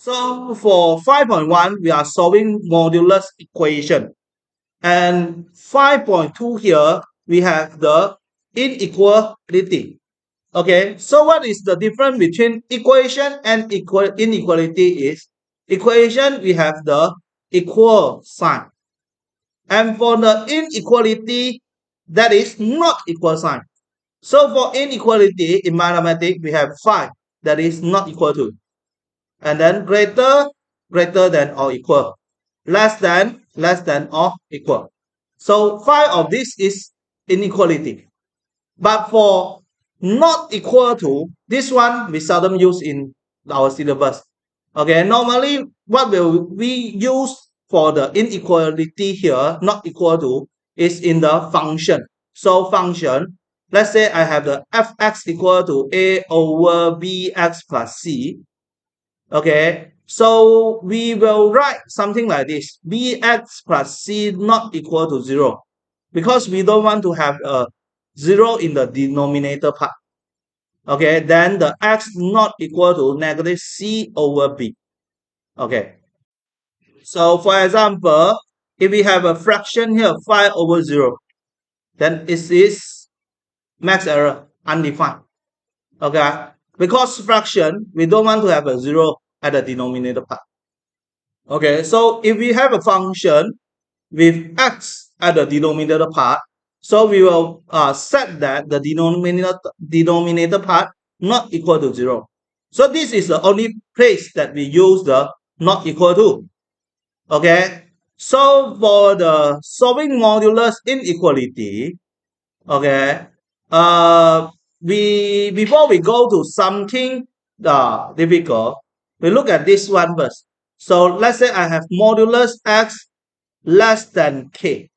So for 5.1, we are solving modulus equation. And 5.2 here, we have the inequality. Okay, so what is the difference between equation and inequality is equation we have the equal sign. And for the inequality, that is not equal sign. So for inequality in mathematics, we have 5 that is not equal to. And then greater than or equal, less than or equal. So 5 of this is inequality. But for not equal to, this one we seldom use in our syllabus. Okay, normally what will we use for the inequality here, not equal to, is in the function. So function, let's say I have the fx equal to a over bx plus c. Okay, so we will write something like this: bx plus c not equal to 0, because we don't want to have a 0 in the denominator part. Okay, then the x not equal to negative c over b. Okay, so for example, if we have a fraction here 5 over 0, then it is max error, undefined. Okay, because fraction, we don't want to have a 0 at the denominator part. Okay, so if we have a function with x at the denominator part, so we will set that the denominator part not equal to 0. So this is the only place that we use the not equal to. Okay, so for the solving modulus inequality, okay, before we go to something difficult, we look at this one first. So let's say I have modulus x less than k,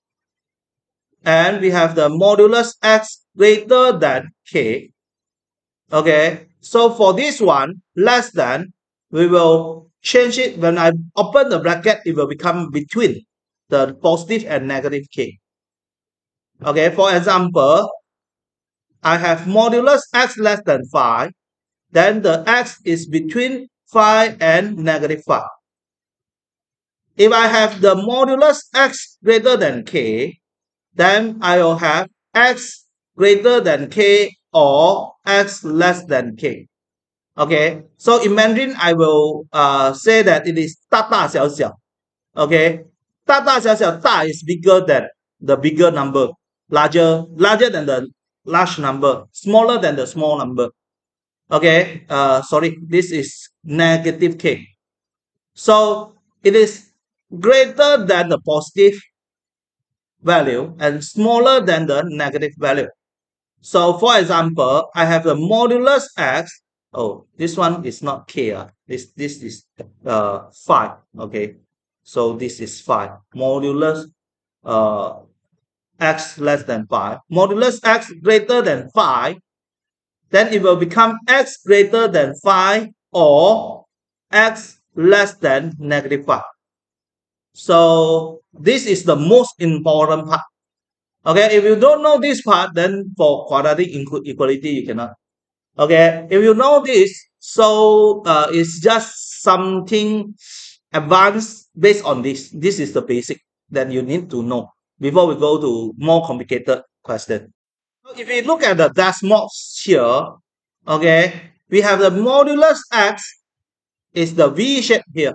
and we have the modulus x greater than k. Okay, so for this one, less than, we will change it. When I open the bracket, it will become between the positive and negative k. Okay, for example, I have modulus x less than 5, then the x is between 5 and negative 5. If I have the modulus x greater than k, then I will have x greater than k or x less than k. Okay, so in Mandarin, I will say that it is 大大小小. Okay, 大大小小, 大 is bigger than the bigger number, larger than the large number, smaller than the small number. Okay, sorry, this is negative k. So it is greater than the positive value and smaller than the negative value. So for example, I have the modulus x. Oh, this one is not k. This is 5. Okay, so this is 5. Modulus x less than 5. Modulus x greater than 5. Then it will become x greater than 5 or x less than negative 5. So this is the most important part. Okay, if you don't know this part, then for quadratic equality, you cannot. Okay, if you know this, so it's just something advanced based on this. This is the basic that you need to know before we go to more complicated question. If we look at the Desmos here, okay, we have the modulus x is the V shape here.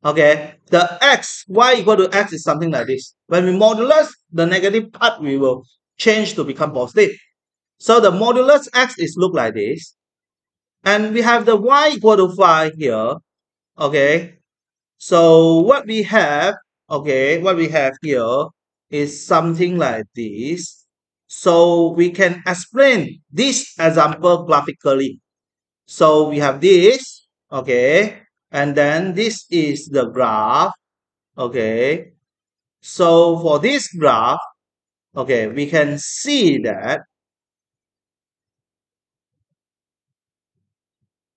Okay, the x, y equal to x is something like this. When we modulus, the negative part we will change to become positive. So the modulus x is look like this. And we have the y equal to 5 here. Okay, so what we have, here is something like this. So we can explain this example graphically. So we have this, okay, and then this is the graph, okay. So for this graph, okay, we can see that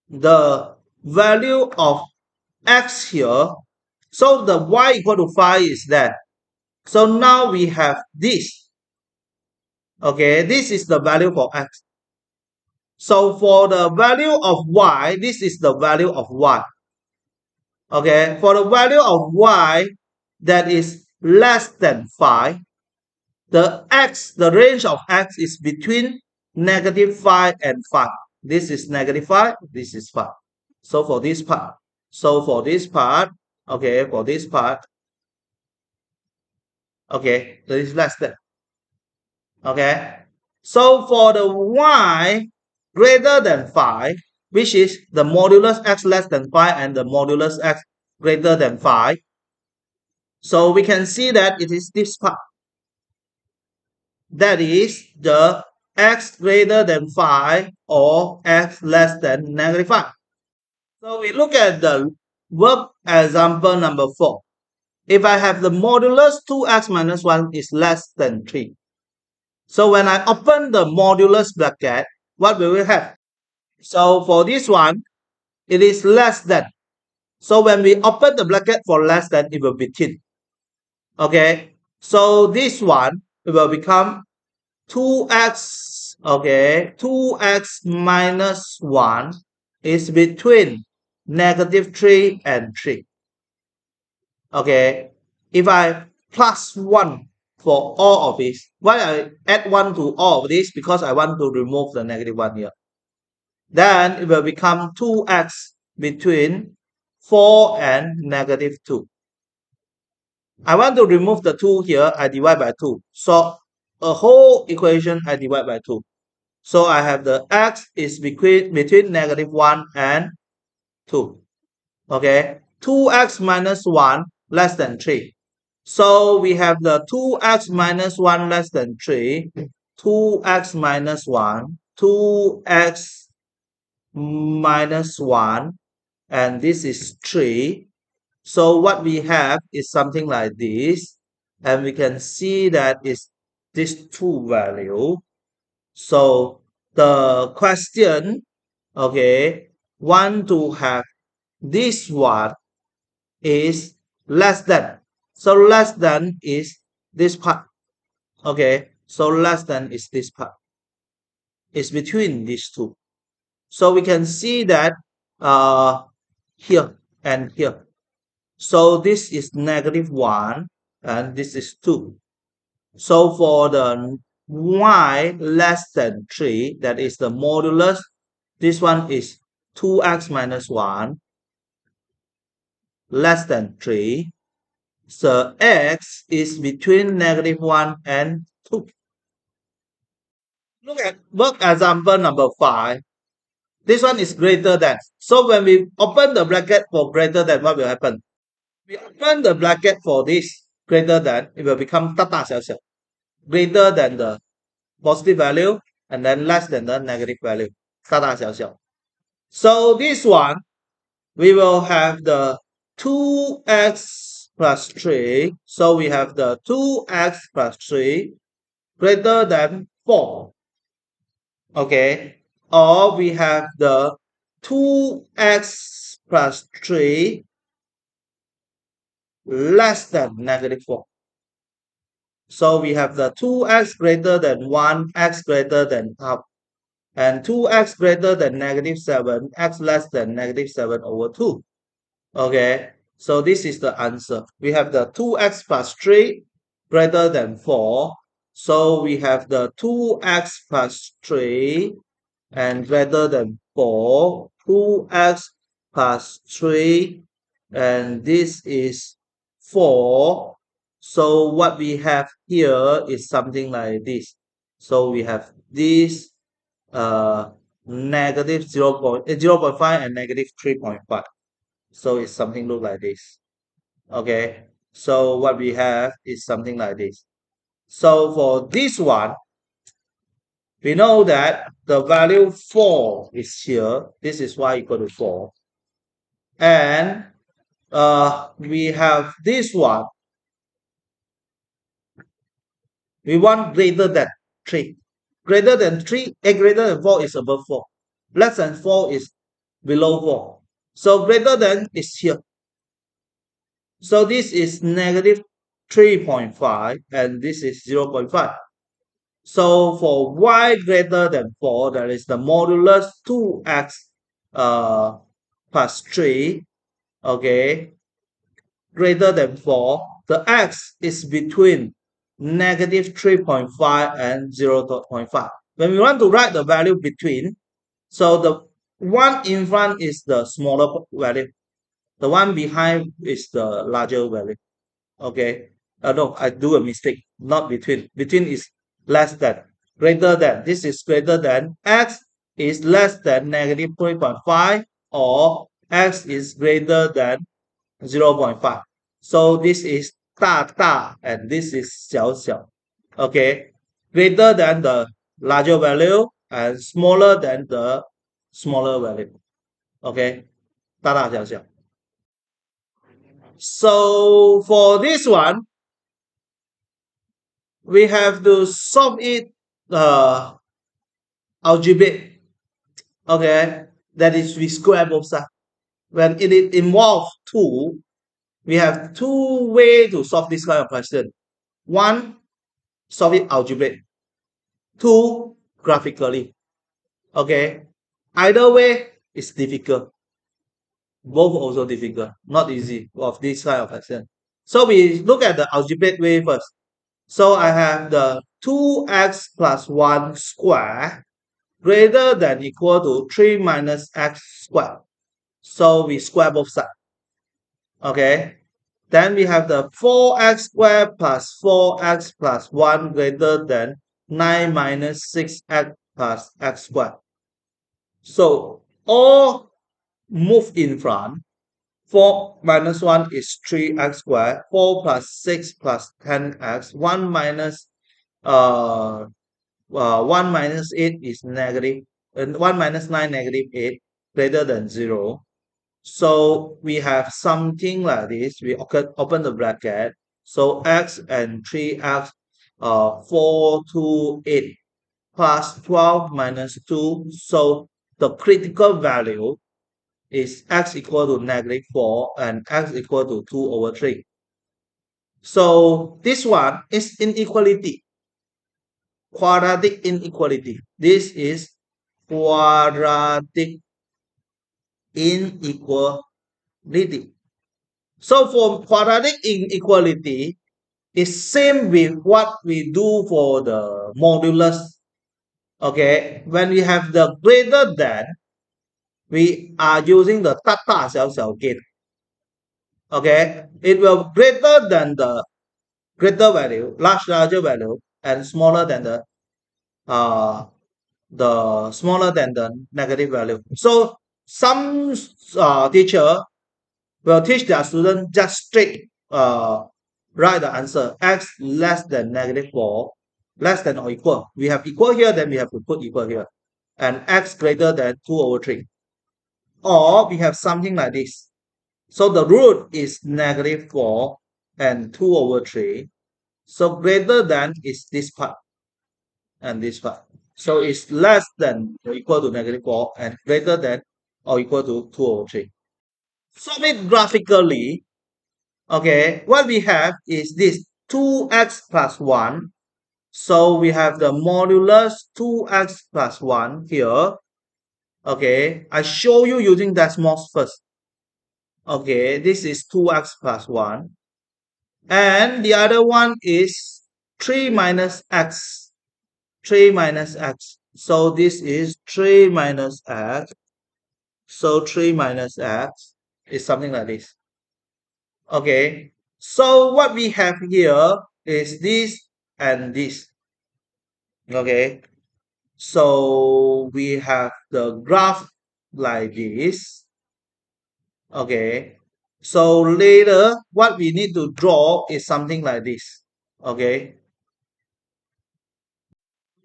the value of x here, so the y equal to 5 is that. So now we have this, okay, this is the value for x. So for the value of y, this is the value of y. Okay, for the value of y that is less than 5, the range of x is between -5 and 5. This is -5, this is 5. So for this part, okay, for this part, okay, there is less than. Okay, so for the y greater than 5, which is the modulus x less than 5 and the modulus x greater than 5, so we can see that it is this part. That is the x greater than 5 or x less than -5. So we look at the work example number 4. If I have the modulus 2x minus 1 is less than 3. So when I open the modulus bracket, what will we have? So for this one, it is less than. So when we open the bracket for less than, it will be 10. Okay, so this one, it will become 2x, okay, 2x minus 1 is between -3 and 3. Okay, if I plus 1 for all of this, why I add 1 to all of this? Because I want to remove the -1 here. Then it will become 2x between 4 and -2. I want to remove the 2 here, I divide by 2. So a whole equation I divide by 2. So I have the x is between -1 and 2. Okay, 2x minus 1 less than 3. So we have the 2x minus 1 less than 3, 2x minus 1, 2x minus 1, and this is 3. So what we have is something like this, and we can see that is this two value. So the question, okay, want to have this one is less than. So less than is this part. Okay, so less than is this part. It's between these two. So we can see that here and here. So this is -1 and this is 2. So for the y less than 3, that is the modulus, this one is 2x minus 1 less than 3. So x is between -1 and 2. Look at work example number 5. This one is greater than. So when we open the bracket for greater than, what will happen? We open the bracket for this greater than, it will become 大大小小, greater than the positive value and then less than the negative value, 大大小小. So this one, we will have the 2x plus 3. So we have the 2x plus 3 greater than 4. Okay, or we have the 2x plus 3 less than -4. So we have the 2x greater than 1, x greater than half, and 2x greater than -7, x less than -7/2. Okay, so this is the answer. We have the 2x plus 3 greater than 4. So we have the 2x plus 3 and greater than 4, 2x plus 3, and this is 4. So what we have here is something like this. So we have this negative 0.5 and -3.5. So it's something look like this. Okay, so what we have is something like this. So for this one, we know that the value 4 is here. This is y equal to 4. And we have this one. We want greater than 3. Greater than 3, greater than 4 is above 4. Less than 4 is below 4. So greater than is here. So this is -3.5 and this is 0.5. So for y greater than 4, that is the modulus 2x plus 3 okay, greater than 4, the x is between negative 3.5 and 0.5. When we want to write the value between, so the one in front is the smaller value, the one behind is the larger value. Okay, no, I do a mistake, not between. Between is less than, greater than. This is greater than. X is less than negative 3.5 or x is greater than 0.5. So this is 大大 and this is 小小. Okay, greater than the larger value and smaller than the smaller value. Okay, 大大小小. So for this one, we have to solve it algebraic. Okay, that is we square both sides. When it involves two, we have two ways to solve this kind of question. One, solve it algebraic. Two, graphically. Okay, either way is difficult. Both also difficult, not easy of this kind of question. So we look at the algebraic way first. So I have the 2x plus 1 square greater than equal to 3 minus x squared. So we square both sides. Okay. Then we have the 4x squared plus 4x plus 1 greater than 9 minus 6x plus x squared. So all move in front. 4 minus 1 is 3x squared. 4 plus 6 plus 10x. 1 minus 1 minus 8 is negative, and 1 minus 9 negative 8 greater than 0. So we have something like this. We open the bracket. So x and 3x, 4, 2, 8 plus 12 minus 2. So the critical value is x equal to negative 4 and x equal to 2 over 3. So this one is inequality, quadratic inequality. This is quadratic inequality. So for quadratic inequality, it's same with what we do for the modulus. Okay, when we have the greater than, we are using the 大大小小 gate. Okay, it will greater than the greater value, larger value, and smaller than the smaller than the negative value. So some teacher will teach their student just straight write the answer x less than negative 4, less than or equal. We have equal here, then we have to put equal here. And x greater than 2 over 3. Or we have something like this. So the root is negative 4 and 2 over 3. So greater than is this part and this part. So it's less than or equal to negative 4 and greater than or equal to 2 over 3. Solve it graphically. Okay, what we have is this 2x plus 1. So we have the modulus 2x plus 1 here. Okay, I show you using decimals first. Okay, this is 2x plus 1. And the other one is 3 minus x. 3 minus x. So this is 3 minus x. So 3 minus x is something like this. Okay. So what we have here is this and this. Okay. So we have the graph like this. Okay. So later, what we need to draw is something like this. Okay.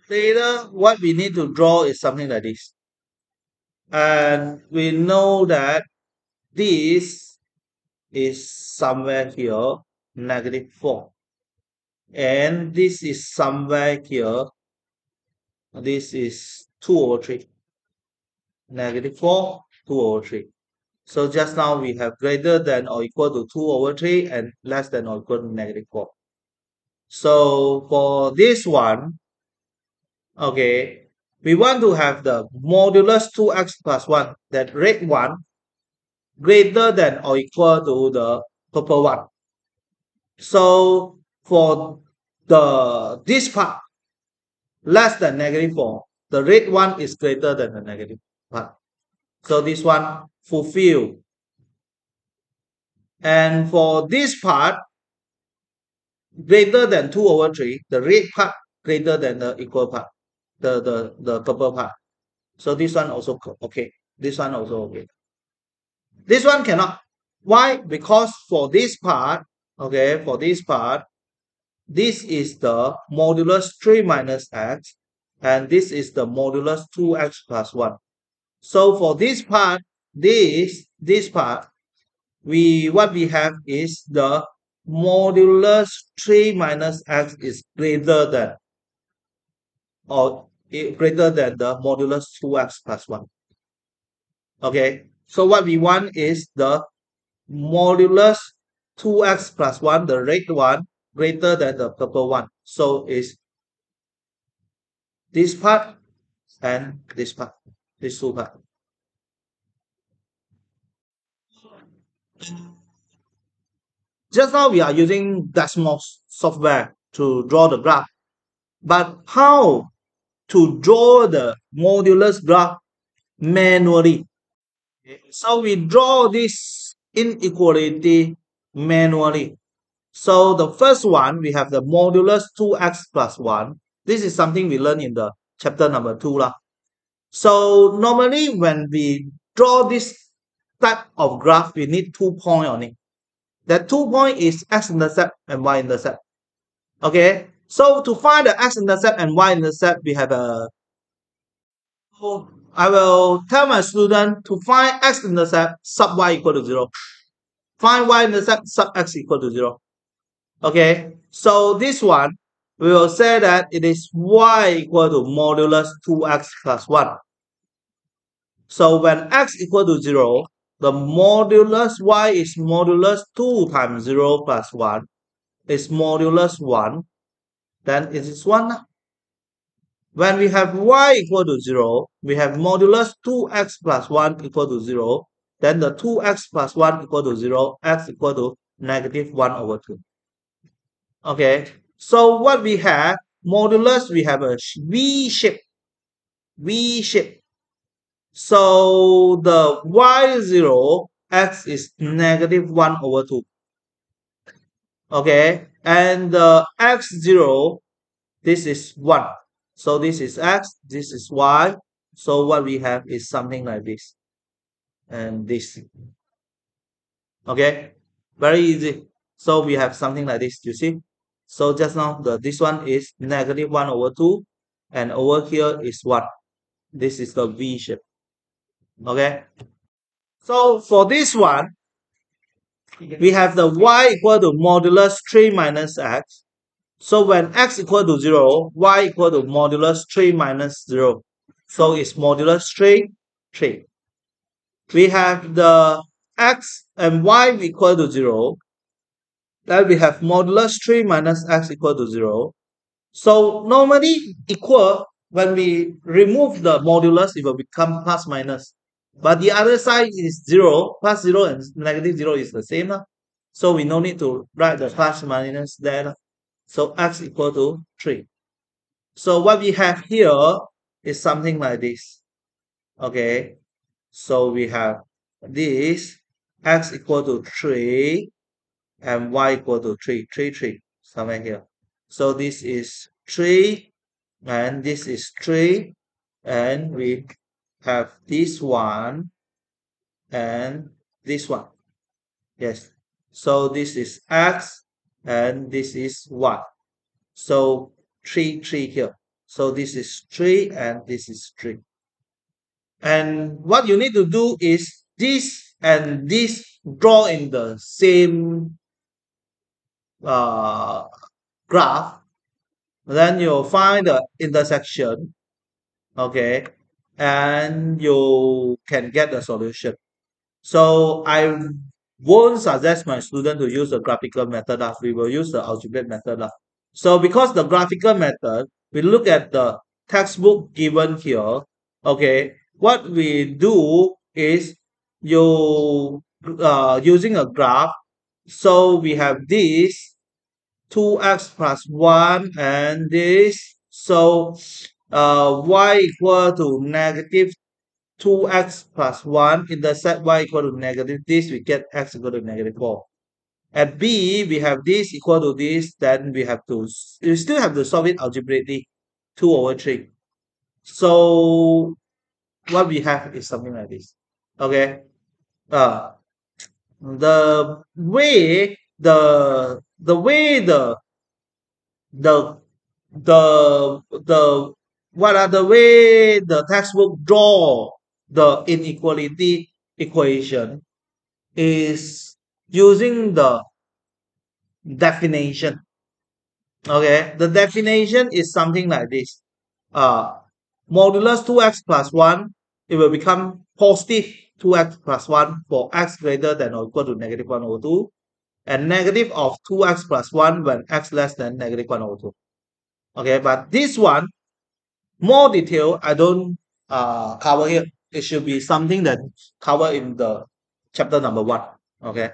Later, what we need to draw is something like this. And we know that this is somewhere here, negative 4. And this is somewhere here, this is 2 over 3. Negative 4, 2 over 3. So just now we have greater than or equal to 2 over 3 and less than or equal to negative 4. So for this one, okay, we want to have the modulus 2x plus 1, that red one. greater than or equal to the purple one. So for this part less than -4, the red one is greater than the negative part. So this one fulfill. And for this part greater than 2/3, the red part greater than the equal part, the purple part. So this one also okay. This one also okay. This one cannot. Why? Because for this part, okay, for this part, this is the modulus 3 minus x, and this is the modulus 2x plus 1. So for this part, this part, what we have is the modulus 3 minus x is greater than or greater than the modulus 2x plus 1. Okay, so what we want is the modulus 2x plus 1, the red one, greater than the purple one. So is this part and this part, this two part. Just now we are using Desmos software to draw the graph. But how to draw the modulus graph manually? So we draw this inequality manually. So the first one, we have the modulus 2x plus 1. This is something we learned in the chapter number 2 lah. So normally when we draw this type of graph, we need 2 points on it. That 2 point is x-intercept and y-intercept. Okay, so to find the x-intercept and y-intercept, we have a... So I will tell my student to find x-intercept sub y equal to 0. Find y-intercept sub x equal to 0. Okay, so this one, we will say that it is y equal to modulus 2x plus 1. So when x equal to 0, the modulus y is modulus 2 times 0 plus 1 is modulus 1. Then it is 1. When we have y equal to 0, we have modulus 2x plus 1 equal to 0. Then the 2x plus 1 equal to 0, x equal to -1/2. Okay, so what we have, modulus, we have a V shape. V shape. So the y0, x is -1/2. Okay, and the x0, this is 1. So this is x, this is y. So what we have is something like this. And this. Okay, very easy. So we have something like this, you see. So just now, this one is -1/2, and over here is 1. This is the V shape. Okay. So for this one, we have the y equal to modulus 3 minus x. So when x equal to 0, y equal to modulus 3 minus 0. So it's modulus 3, 3. We have the x and y equal to 0. Then we have modulus 3 minus x equal to 0. So normally equal, when we remove the modulus, it will become plus minus. But the other side is 0, plus 0 and -0 is the same. So we no need to write the plus minus there. So x equal to 3. So what we have here is something like this. Okay, so we have this x equal to 3 and y equal to 3, 3, 3, somewhere here. So this is 3 and this is 3, and we have this one and this one. Yes, so this is x and this is y. So 3, 3 here. So this is 3 and this is 3. And what you need to do is this and this draw in the same graph. Then you'll find the intersection. Okay, and you can get the solution. So I won't suggest my student to use the graphical method. We will use the algebraic method. So because the graphical method, we look at the textbook given here. Okay, what we do is you using a graph. So we have this 2x plus 1 and this. So y equal to negative 2x plus 1 intersect y equal to negative this, we get x equal to negative 4. At b, we have this equal to this, then we still have to solve it algebraically, 2 over 3. So what we have is something like this. Okay. Uh, the the what are the way the textbook draw the inequality equation is using the definition. Okay, the definition is something like this. Uh, Modulus 2x plus 1, it will become positive 2x plus 1 for x greater than or equal to negative 1 over 2, and negative of 2x plus 1 when x less than negative 1 over 2. Okay, but this one, more detail, I don't cover here. It should be something that cover in the chapter number 1. Okay.